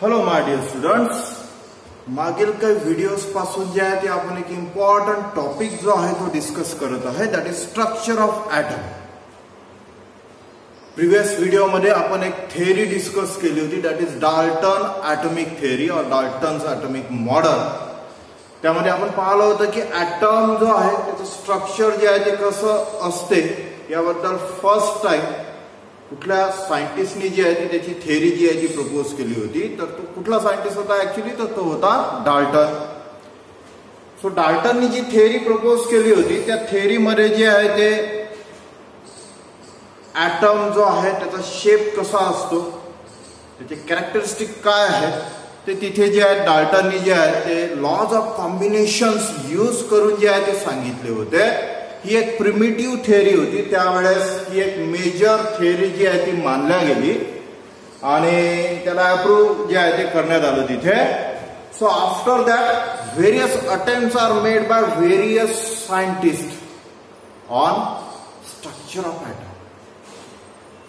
Hello माय Deere students, मागील काही videos पासून जे आहे ते आपण एक इम्पॉर्टंट टॉपिक जो आहे तो डिस्कस करत आहे, that is structure of atom. Previous video मध्ये आपण एक थेअरी डिस्कस केली होती, that is Dalton atomic theory और डाल्टन्स ॲटॉमिक मॉडेल. त्यामध्ये आपण पाहिलं होतं की ॲटम जो आहे त्याचं स्ट्रक्चर जे आहे ते कसं असते याबद्दल फर्स्ट टाइम कुठल्या सायंटिस्टनी जी आहे ती त्याची थेअरी जी आहे ती प्रपोज केली होती. तर तो कुठला सायंटिस्ट होता ऍक्च्युअली, तर तो होता डाल्टन. सो डाल्टननी जी थेअरी प्रपोज केली होती त्या थेअरी मध्ये जे आहे ते ॲटम जो आहे त्याचा शेप कसा असतो, त्याचे कॅरेक्टरिस्टिक काय आहेत ते तिथे जे आहे डाल्टननी जे आहे ते लॉज ऑफ कॉम्बिनेशन्स यूज करून जे आहे ते सांगितले होते. ही एक प्रिमिटिव्ह थेअरी होती, त्यावेळेस ही एक मेजर थेअरी जी आहे ती मानल्या गेली आणि त्याला अप्रूव्ह जे आहे ते करण्यात आलं तिथे. So after that various attempts are made by various scientist on structure of atom.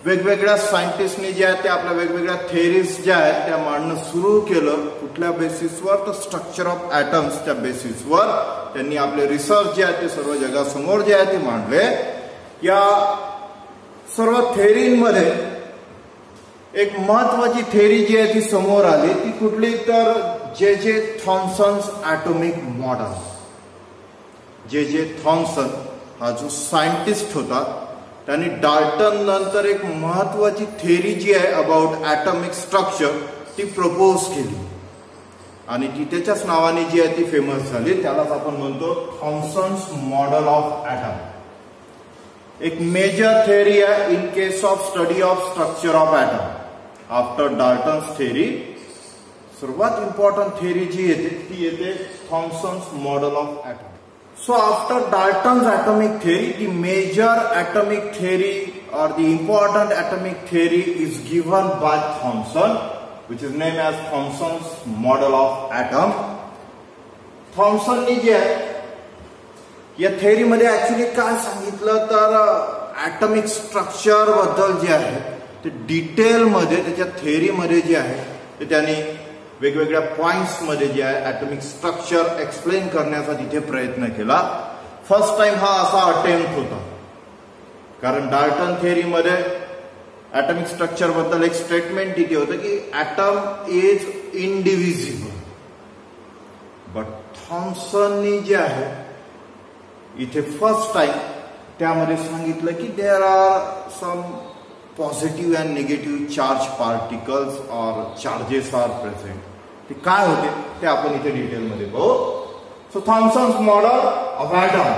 वेगवेगळ्या सायंटिस्टनी जे आहे ते आपल्या वेगवेगळ्या थेअरीज ज्या आहेत त्या मांडणं सुरू केलं. कुठल्या बेसिसवर, तर स्ट्रक्चर ऑफ ॲटम्सच्या बेसिसवर त्यांनी आपले रिसर्च जे आहे ते सर्व जगासमोर जे आहे ते मांडले. या सर्व थेअरींमध्ये एक महत्वाची थेअरी जी आहे ती समोर आली, ती कुठली, तर जे Thomson's atomic model. J Thomson हा जो सायंटिस्ट होता त्यांनी डाल्टन नंतर एक महत्वाची थेअरी जी आहे अबाउट ॲटॉमिक स्ट्रक्चर ती प्रपोज केली आणि ती त्याच्याच नावाने जी आहे ती फेमस झाली. त्यालाच आपण म्हणतो थॉम्सन्स मॉडेल ऑफ ॲटम. एक मेजर थेअरी आहे in case of study of structure of atom. After Dalton's theory सर्वात इम्पॉर्टंट थेअरी जी येते ती येते Thomson's model of atom. So after Dalton's atomic theory, the major atomic theory or the important atomic theory is given by Thomson, which is named as Thomson's model of atom. Thomson ने जे आहे या theory मध्ये actually काय सांगितलं, तर atomic structure बद्दल जे आहे ते डिटेल मध्ये त्याच्या थेअरी मध्ये जे आहे ते त्यांनी वेगवेगळ्या पॉइंट्स मध्ये जे आहे ॲटॉमिक स्ट्रक्चर एक्सप्लेन करण्याचा तिथे प्रयत्न केला. फर्स्ट टाइम हा असा अटेम्प्ट होता, कारण डाल्टन थेअरी मध्ये ॲटॉमिक स्ट्रक्चर बद्दल एक स्टेटमेंट तिथे होतं की ॲटम इज इनडिव्हिजिबल. बट थॉम्सननी जे आहे इथे फर्स्ट टाइम त्यामध्ये सांगितलं की there are some positive and negative charge particles और चार्जेस आर प्रेझेंट. ते काय होते ते आपण इथे डिटेलमध्ये पाहू. So Thomson's model of atom.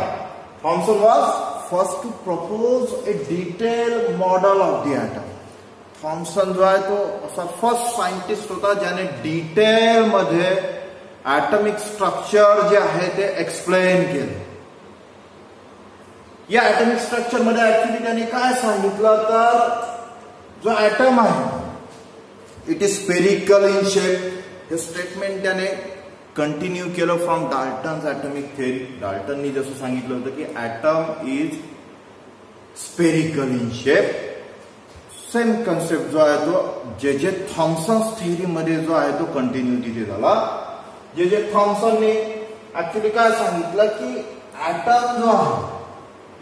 Thomson was first to propose a detail model of the atom. Thomson जो आहे तो असा फर्स्ट सायंटिस्ट होता ज्याने डिटेल मध्ये ॲटॉमिक स्ट्रक्चर जे आहे ते एक्सप्लेन केलं. या ॲटॉमिक स्ट्रक्चर मध्ये ऍक्च्युअली त्यांनी काय सांगितलं, तर जो ॲटम आहे it is spherical in shape. हे स्टेटमेंट त्याने कंटिन्यू केलं फ्रॉम डाल्टन्स ॲटॉमिक थेअरी. डाल्टननी जसं सांगितलं होतं की atom is spherical in shape. Same concept जो आहे तो जे थॉम्सन्स थेअरी मध्ये जो आहे तो कंटिन्यू तिथे झाला. जे थॉम्सनने ऍक्च्युअली काय सांगितलं की ॲटम जो आहे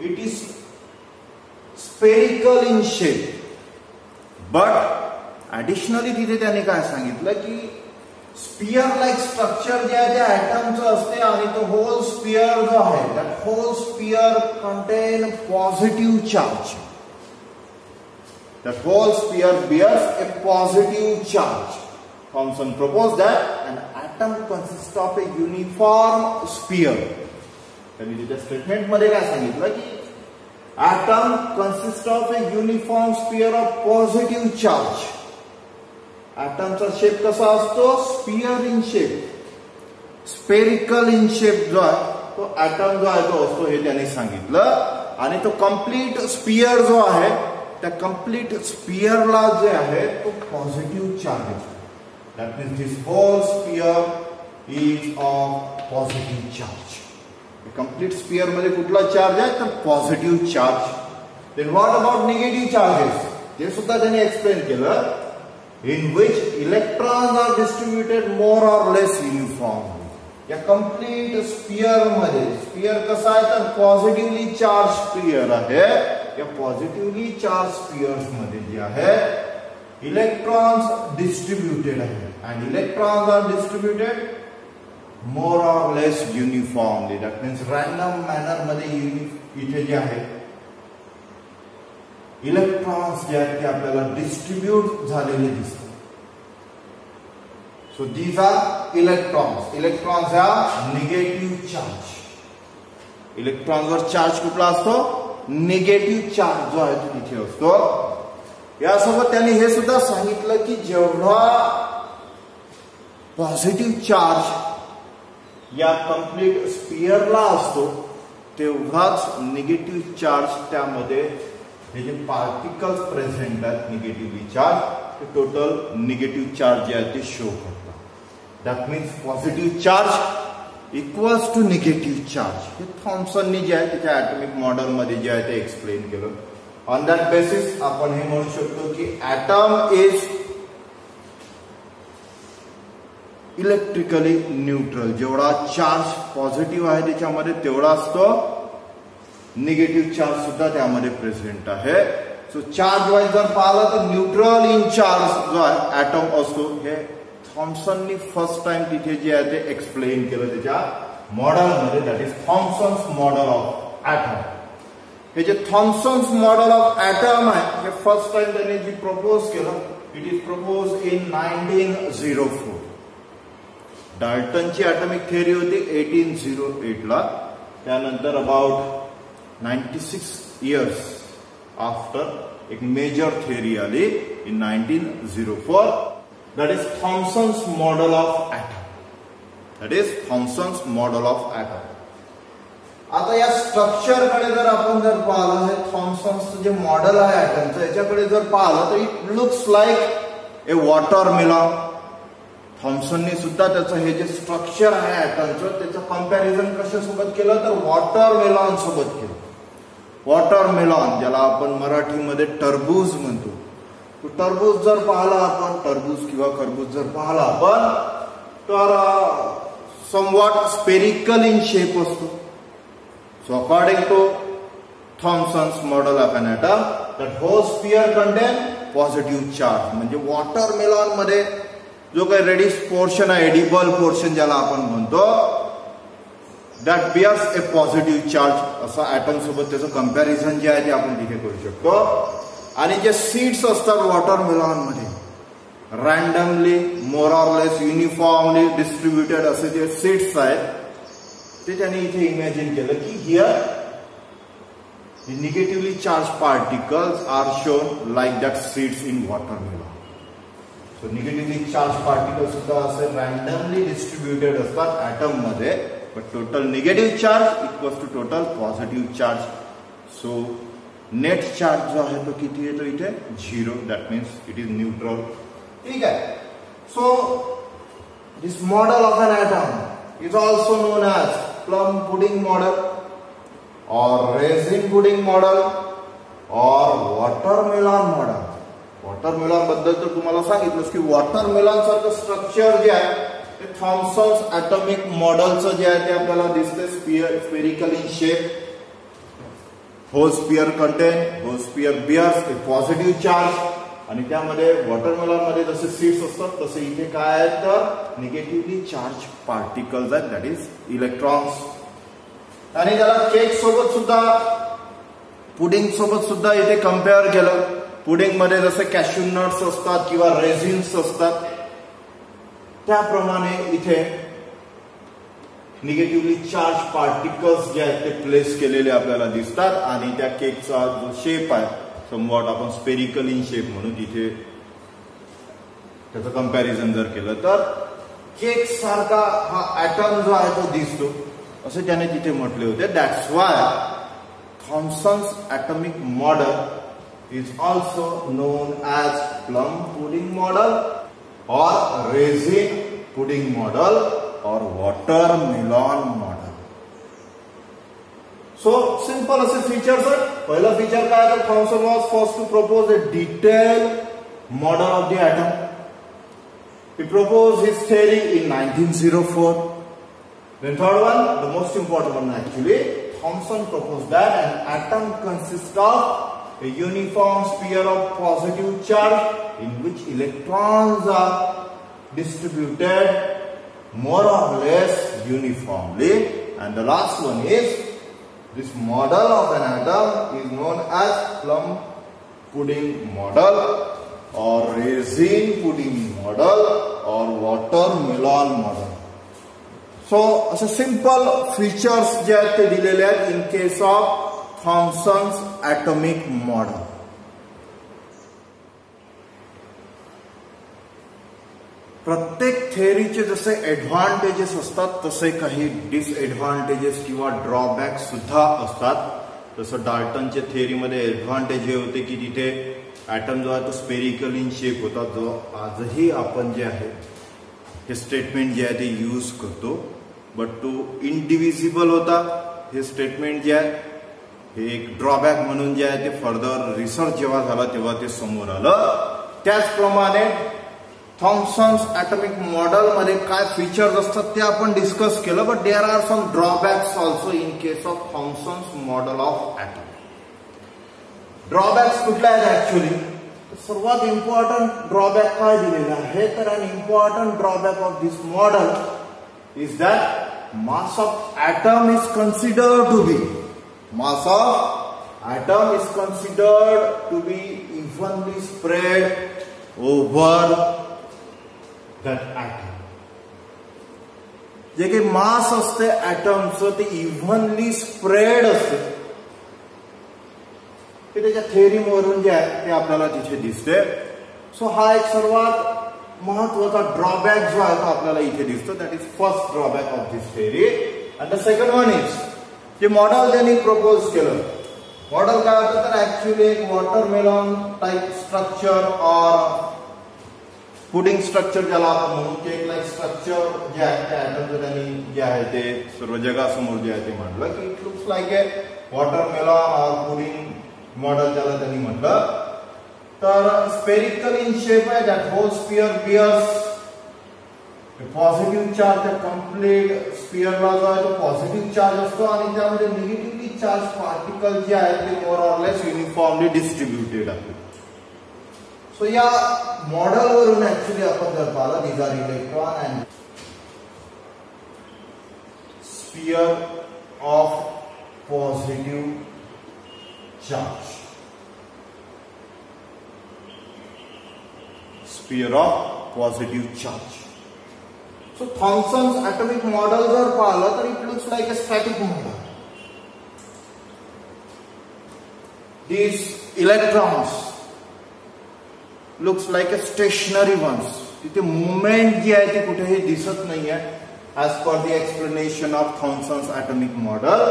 it is spherical in shape, but additionally तिथे त्याने काय सांगितलं की स्पियर लाईक स्ट्रक्चर जे आहे ते ॲटमचं असते आणि तो होल स्पियर जो आहे that whole sphere contain positive charge. That whole sphere bears a positive charge. Thomson proposed that an atom consists of a uniform sphere. त्यांनी तिच्या स्टेटमेंट मध्ये काय सांगितलं की atom consist of a uniform sphere of positive charge. ॲटमचा shape कसा असतो, sphere in shape, spherical in shape जो आहे तो ॲटम जो आहे तो असतो हे त्यांनी सांगितलं. आणि तो कम्प्लीट स्पियर जो आहे त्या कम्प्लीट स्पियरला जे आहे तो पॉझिटिव्ह चार्ज आहे. That means this whole sphere is of positive charge. Complete sphere मध्ये कुठला चार्ज आहे, तर positive charge. Then what about negative charges, ते सुद्धा त्यांनी एक्सप्लेन केलं in which electrons are distributed more or less uniformly. या कंप्लीट स्फियर मध्ये, स्फियर कसा आहे तर पॉझिटिव्हली चार्ज स्फियर आहे. या पॉझिटिव्हली चार्ज स्फियर्स मध्ये जे आहे इलेक्ट्रॉन्स डिस्ट्रीब्युटेड आहे. And electrons are distributed more or less uniformly. That means random manner मध्ये इथे जे आहे इलेक्ट्रॉन्स जे आहेत ते आपल्याला डिस्ट्रीब्यूट झालेले दिसतात. So these are electrons. Electrons हा निगेटिव्ह चार्ज. इलेक्ट्रॉनवर चार्ज कुठला असतो? निगेटिव्ह चार्ज जो आहे तो तिथे असतो. यासोबत त्यांनी हे सुद्धा सांगितलं की जेवढा पॉझिटिव्ह चार्ज या कंप्लीट स्फियरला असतो तेवढाच निगेटिव्ह चार्ज त्यामध्ये हे जे पार्टिकल्स प्रेझेंट आहेत निगेटिव्हली चार्ज ते टोटल निगेटिव्ह चार्ज जे आहे ते शो करतात. That means positive charge equals to negative charge. हे थॉम्सननी जे आहे त्याच्या ॲटॉमिक मॉडेल मध्ये जे आहे ते एक्सप्लेन केलं. ऑन दॅट बेसिस आपण हे म्हणू शकतो की ॲटम इज इलेक्ट्रिकली न्यूट्रल. जेवढा चार्ज पॉझिटिव्ह आहे त्याच्यामध्ये तेवढा असतो निगेटिव्ह चार्ज सुद्धा त्यामध्ये प्रेझेंट आहे. सो चार्ज वाईज जर पाहिलं तर न्यूट्रल इन चार्ज जो आहे ॲटम असतो. हे थॉम्सननी फर्स्ट टाइम तिथे जे आहे ते एक्सप्लेन केलं त्याच्या मॉडेलमध्ये. That is Thomson's model of atom. हे जे थॉम्सन्स मॉडेल ऑफ ॲटम आहे हे फर्स्ट टाइम त्याने जी प्रपोज केलं इट इज प्रपोज इन 1904. डाल्टनची ॲटॉमिक थिअरी होती 1808 ला. त्यानंतर अबाउट 96 इयर्स आफ्टर एक मेजर थिअरी आली in 1904. That is Thomson's model of atom. That is Thomson's model of atom. आता या स्ट्रक्चरकडे जर आपण जर पाहिलं हे थॉम्सन्सचं जे मॉडेल आहे ॲटमचं याच्याकडे जर पाहिलं तर it looks like a watermelon. थॉम्सनने सुद्धा त्याचं हे जे स्ट्रक्चर आहे ॲटमचं त्याचं कंपॅरिझन कशासोबत केलं तर वॉटर मेलॉन सोबत केलं. वॉटर मेलॉन ज्याला आपण मराठीमध्ये टरबूज म्हणतो. तो टरबूज जर पाहिला आपण टरबूज किंवा खरबूज जर पाहिला आपण तर समवॉट स्पेरिकल इन शेप असतो. So according to Thomson's model of an atom that whole sphere contain positive charge. म्हणजे वॉटर मेलॉन मध्ये जो काही रेडिश पोर्शन आहे एडिबल पोर्शन ज्याला आपण म्हणतो that bears a positive charge. असं ॲटम सोबत त्याचं कंपॅरिझन जे आहे ते आपण तिथे करू शकतो. आणि जे सीड्स असतात वॉटर मेलॉन मध्ये randomly more or less uniformly distributed असे जे सीड्स आहेत ते त्यांनी इथे इमॅजिन केलं की here negatively charge particles are shown like that seeds in watermelon. So negatively charge particle सुद्धा असे रॅन्डमली डिस्ट्रीब्युटेड असतात ॲटम मध्ये. But total negative charge equals to total positive charge. So net charge जो आहे तो किती येतो इथे 0. That means it is neutral. ठीक आहे. So this model of an atom is also known as plum pudding model और रेझिन पुडिंग मॉडेल और वॉटरमेलॉन मॉडेल. वॉटरमेलॉन बद्दल तर तुम्हाला सांगितलंच की वॉटरमेलॉन सारखं स्ट्रक्चर जे आहे ते थॉम्सन्स ॲटॉमिक मॉडेलचं जे आहे ते आपल्याला दिसते spherical in shape. Whole sphere contain whole sphere bears a positive charge. आणि त्यामध्ये वॉटरमेलॉन मध्ये जसे सीड्स असतात तसे इथे काय आहेत तर निगेटिव्हली चार्ज पार्टिकल्स आहेत दॅट इज इलेक्ट्रॉन्स. आणि त्याला केक सोबत सुद्धा पुडिंग सोबत सुद्धा इथे कम्पेअर केलं. पुडिंग मध्ये जसे कॅश्यू नट्स असतात किंवा रेझिन्स असतात त्याप्रमाणे इथे निगेटिव्हली चार्ज पार्टिकल्स जे आहेत ते प्लेस केलेले आपल्याला दिसतात. आणि त्या केकचा जो शेप आहे समवॉट आपण स्पेरिकल इन शेप म्हणून तिथे त्याचं कंपॅरिझन जर केलं तर केक सारखा हा ॲटम जो आहे तो दिसतो असे त्याने तिथे म्हटले होते. That's why Thomson's atomic model is also known as plum pudding model or raisin pudding model or watermelon model. So simple असे फीचर्स आहेत. पहिला फीचर काय तर Thompson was first to propose a detailed model of the atom. He proposed his theory in 1904. Then third one, the most important one actually, Thomson proposed that an atom consists of a uniform sphere of positive charge in which electrons are distributed more or less uniformly. And the last one is, this model of an atom is known as plum pudding model or raisin pudding model or watermelon model. So असे simple features जे आहेत ते दिलेले आहेत in case of Thomson's atomic model. प्रत्येक थेअरीचे जसे advantages असतात तसे काही डिसएडव्हान्टेजेस किंवा ड्रॉबॅक सुद्धा असतात. जसं डाल्टनच्या थेअरीमध्ये ऍडव्हान्टेज हे होते की तिथे ऍटम जो आहे तो स्पेरिकल इन शेप होता, जो आजही आपण जे आहे हे स्टेटमेंट जे आहे ते यूज करतो. बट तो इंडिव्हिजिबल होता. हे स्टेटमेंट जे आहे हे एक ड्रॉबॅक म्हणून जे आहे ते फर्दर रिसर्च जेव्हा झाला तेव्हा ते समोर आलं. त्याचप्रमाणे थॉम्सन्स ॲटॉमिक मॉडेल मध्ये काय फीचर्स असतात ते आपण डिस्कस केलं. But there are some drawbacks also in case of Thomson's model of atom. Drawbacks कुठल्या आहेत ऍक्च्युली? सर्वात इम्पॉर्टंट ड्रॉबॅक काय दिलेला आहे तर an important drawback of this model is that mass of atom is considered to be evenly spread over that atom. जे काही मास असते ऍटमचं ते इव्हनली स्प्रेड असते. ते त्याच्या थेअरीवरून जे आहे ते आपल्याला तिथे दिसते. सो हा एक सर्वात महत्वाचा ड्रॉबॅक जो आहे तो आपल्याला इथे दिसतो. That is first drawback of this theory. And the second one is जे मॉडेल त्यांनी प्रपोज केलं. मॉडेल काय होतं तर ऍक्च्युअली एक वॉटरमेलॉन टाइप स्ट्रक्चर और पुडिंग स्ट्रक्चर ज्याला आपण म्हणू, केक लाईक स्ट्रक्चर जे आहे त्या ऍटमचं त्यांनी जे आहे ते सर्व जगासमोर जे आहे ते मांडलं की it looks like a watermelon और पुडिंग मॉडेल ज्याला त्यांनी म्हटलं. तर स्पेरिकल इन शेप आहे. That whole sphere bears positive charge. त्या कम्प्लीट स्पियरला जो आहे तो पॉझिटिव्ह चार्ज असतो आणि त्यामध्ये निगेटिव्हली चार्ज पार्टिकल जे आहेत ते more or less uniformly distributed आहेत. सो या मॉडेलवरून ऍक्च्युली आपण जर पाहिलं, these are electron and sphere of positive charge. Sphere of positive charge. So Thomson's atomic model जर पाहिलं तर it looks like a static model. These electrons looks like a stationary ones. तिथे movement जी आहे ती कुठेही दिसत नाहीये as per the explanation of Thomson's atomic model.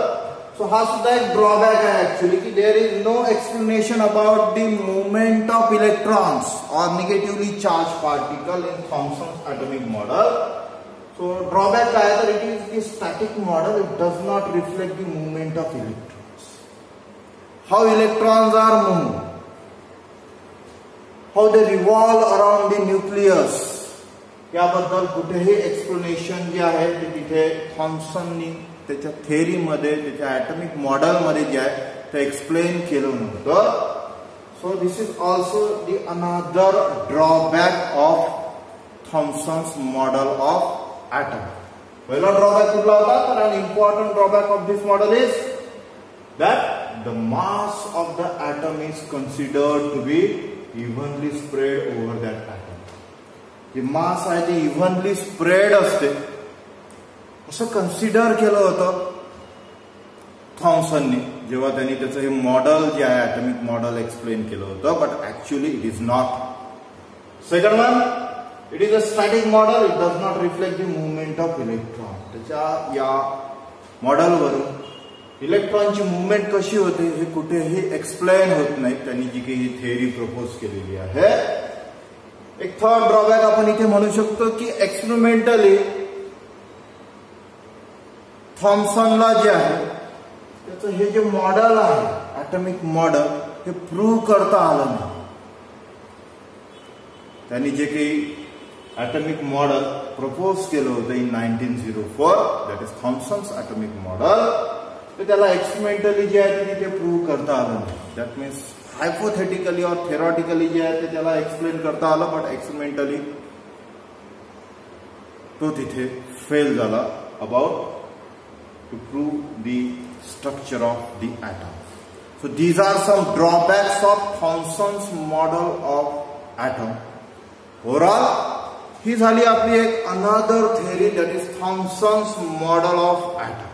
So हा सुद्धा एक ड्रॉबॅक आहे ऍक्च्युअली की there is no explanation about the movement of electrons और negatively charge particle in Thomson's atomic model. So drawback काय तर it is the static model. It does not reflect the movement of electrons. How electrons are move, how they revolve around the nucleus, याबद्दल कुठेही explanation जे आहे ते तिथे थॉम्सननी त्याच्या थेअरीमध्ये त्याच्या ॲटॉमिक मॉडेलमध्ये जे आहे ते एक्सप्लेन केलं नव्हतं. So this is also the another drawback of Thomson's model of atom. पहिला ड्रॉबॅक कुठला होता तर an important drawback of this model is that the mass of the atom is considered to be evenly spread over that atom. जे mass आहे ते evenly spread असते असं consider केलं होतं थॉम्सननी जेव्हा त्यांनी त्याचं हे मॉडेल जे आहे ॲटॉमिक मॉडेल एक्सप्लेन केलं होतं. But actually it is not. Second one, it is a static model. It does not reflect the movement of electron. त्याच्या या मॉडेलवरून इलेक्ट्रॉनची मुवमेंट कशी होते हे कुठेही एक्सप्लेन होत नाही त्यांनी जी काही थेअरी प्रपोज केलेली आहे. एक थर्ड ड्रॉबॅक आपण इथे म्हणू शकतो की एक्सपेरिमेंटली थॉम्सनला जे आहे त्याचं हे जे मॉडेल आहे ॲटॉमिक मॉडेल हे प्रूव्ह करता आलं नाही. त्यांनी जे काही ॲटॉमिक मॉडेल प्रपोज केलं होतं in 1904, that is Thomson's atomic model, तर त्याला एक्सपेरिमेंटली जे आहे ते तिथे प्रूव्ह करता आलं नाही. दॅट मीन्स हायपोथेटिकली और थेरॉटिकली जे आहे ते त्याला एक्सप्लेन करता आलं, बट एक्सपेरिमेंटली तो तिथे फेल झाला about to prove the structure of the atom. So these are some drawbacks of Thomson's model of atom. Overall, ही झाली आपली एक another theory, that is Thomson's model of atom.